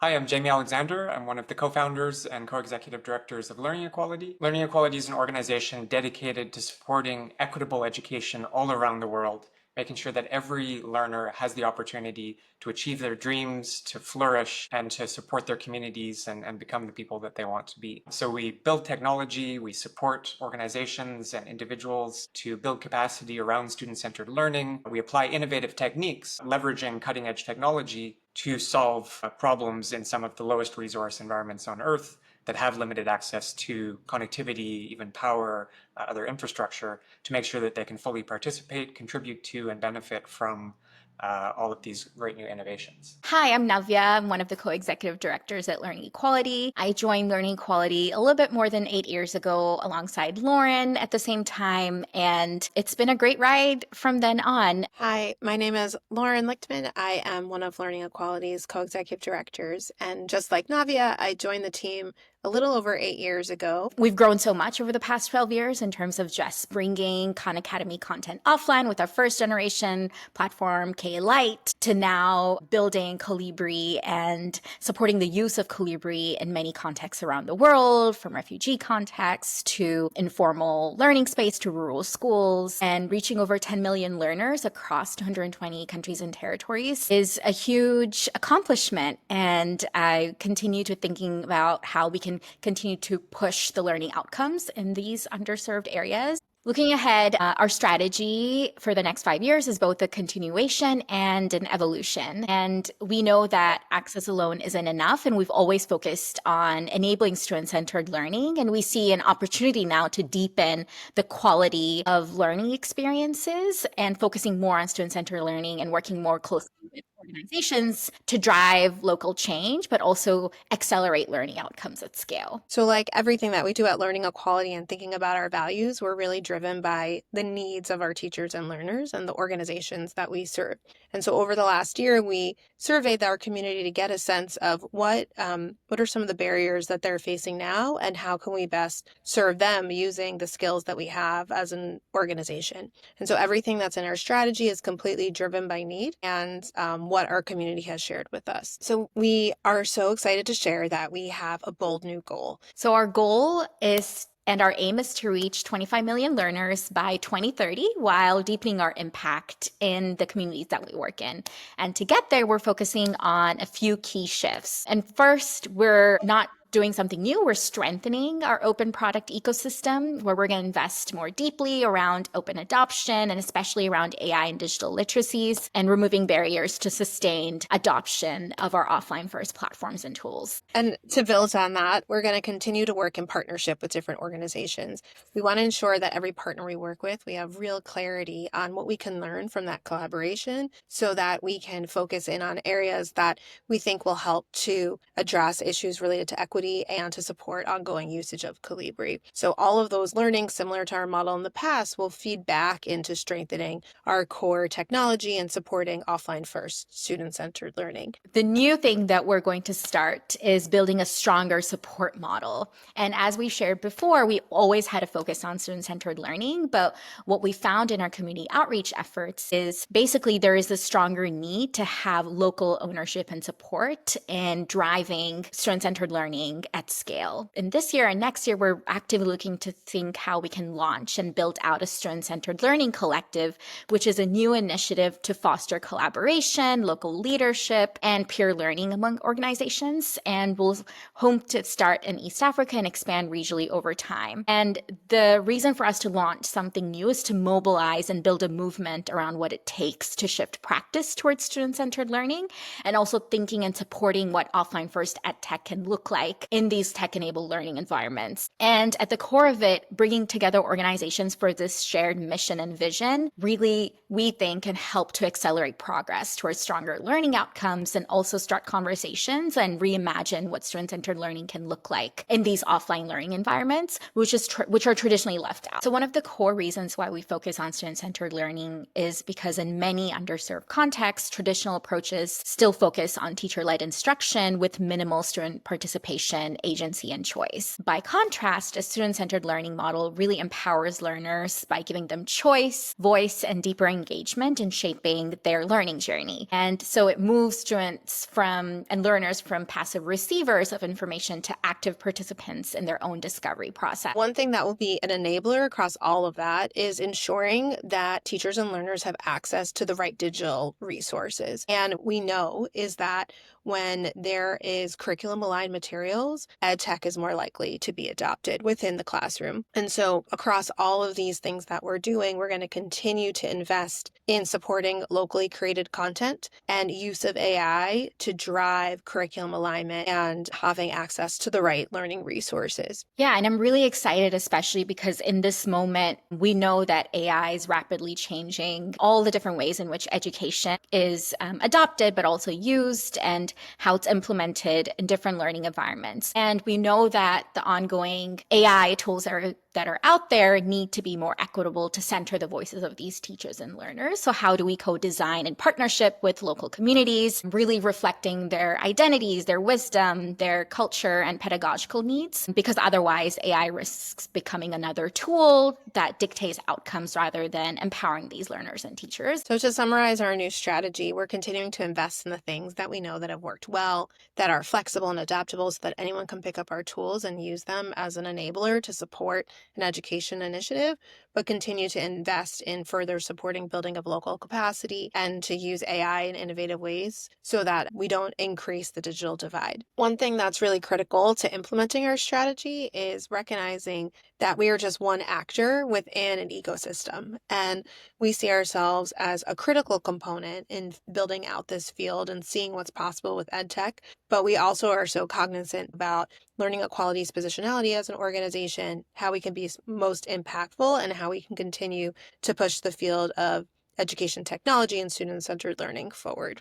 Hi, I'm Jamie Alexandre. I'm one of the co-founders and co-executive directors of Learning Equality. Learning Equality is an organization dedicated to supporting equitable education all around the world, making sure that every learner has the opportunity to achieve their dreams, to flourish, and to support their communities and become the people that they want to be. So we build technology, we support organizations and individuals to build capacity around student-centered learning. We apply innovative techniques, leveraging cutting-edge technology to solve problems in some of the lowest resource environments on Earth that have limited access to connectivity, even power, other infrastructure, to make sure that they can fully participate, contribute to, and benefit from all of these great new innovations. Hi, I'm Navya. I'm one of the co-executive directors at Learning Equality. I joined Learning Equality a little bit more than 8 years ago alongside Lauren at the same time, and it's been a great ride from then on. Hi, my name is Lauren Lichtman. I am one of Learning Equality's co-executive directors, and just like Navya, I joined the team a little over 8 years ago. We've grown so much over the past 12 years in terms of just bringing Khan Academy content offline with our first generation platform, K Lite, to now building Colibri and supporting the use of Colibri in many contexts around the world, from refugee contexts to informal learning space to rural schools, and reaching over 10 million learners across 220 countries and territories is a huge accomplishment. And I continue to thinking about how we can continue to push the learning outcomes in these underserved areas. Looking ahead, our strategy for the next 5 years is both a continuation and an evolution. And we know that access alone isn't enough, and we've always focused on enabling student-centered learning. And we see an opportunity now to deepen the quality of learning experiences and focusing more on student-centered learning and working more closely with organizations to drive local change, but also accelerate learning outcomes at scale. So like everything that we do at Learning Equality and thinking about our values, we're really driven by the needs of our teachers and learners and the organizations that we serve. And so over the last year, we surveyed our community to get a sense of what are some of the barriers that they're facing now and how can we best serve them using the skills that we have as an organization. And so everything that's in our strategy is completely driven by need and what our community has shared with us. So we are so excited to share that we have a bold new goal. So our goal is and our aim is to reach 25 million learners by 2030 while deepening our impact in the communities that we work in. And to get there, we're focusing on a few key shifts. And first, we're not doing something new. We're strengthening our open product ecosystem, where we're going to invest more deeply around open adoption and especially around AI and digital literacies, and removing barriers to sustained adoption of our offline first platforms and tools. And to build on that, we're going to continue to work in partnership with different organizations. We want to ensure that every partner we work with, we have real clarity on what we can learn from that collaboration so that we can focus in on areas that we think will help to address issues related to equity and to support ongoing usage of Colibri. So all of those learnings, similar to our model in the past, will feed back into strengthening our core technology and supporting offline first student-centered learning. The new thing that we're going to start is building a stronger support model. And as we shared before, we always had a focus on student-centered learning, but what we found in our community outreach efforts is basically there is a stronger need to have local ownership and support in driving student-centered learning at scale. And this year and next year, we're actively looking to think how we can launch and build out a student-centered learning collective, which is a new initiative to foster collaboration, local leadership, and peer learning among organizations. And we'll hope to start in East Africa and expand regionally over time. And the reason for us to launch something new is to mobilize and build a movement around what it takes to shift practice towards student-centered learning, and also thinking and supporting what offline first ed tech can look like in these tech-enabled learning environments. And at the core of it, bringing together organizations for this shared mission and vision really, we think, can help to accelerate progress towards stronger learning outcomes and also start conversations and reimagine what student-centered learning can look like in these offline learning environments, which are traditionally left out. So one of the core reasons why we focus on student-centered learning is because in many underserved contexts, traditional approaches still focus on teacher-led instruction with minimal student participation education, agency, and choice. By contrast, a student-centered learning model really empowers learners by giving them choice, voice, and deeper engagement in shaping their learning journey. And so it moves students and learners from passive receivers of information to active participants in their own discovery process. One thing that will be an enabler across all of that is ensuring that teachers and learners have access to the right digital resources. And we know is that when there is curriculum aligned materials, ed tech is more likely to be adopted within the classroom. And so across all of these things that we're doing, we're going to continue to invest in supporting locally created content and use of AI to drive curriculum alignment and having access to the right learning resources. Yeah, and I'm really excited, especially because in this moment, we know that AI is rapidly changing all the different ways in which education is adopted, but also used, and how it's implemented in different learning environments. And we know that the ongoing AI tools that are out there need to be more equitable to center the voices of these teachers and learners. So how do we co-design in partnership with local communities, really reflecting their identities, their wisdom, their culture, and pedagogical needs? Because otherwise AI risks becoming another tool that dictates outcomes rather than empowering these learners and teachers. So to summarize our new strategy, we're continuing to invest in the things that we know that have worked well, that are flexible and adaptable so that anyone can pick up our tools and use them as an enabler to support an education initiative, but continue to invest in further supporting building of local capacity and to use AI in innovative ways so that we don't increase the digital divide. One thing that's really critical to implementing our strategy is recognizing that we are just one actor within an ecosystem. And we see ourselves as a critical component in building out this field and seeing what's possible with EdTech. But we also are so cognizant about learning equality's positionality as an organization, how we can be most impactful, and how we can continue to push the field of education technology and student-centered learning forward.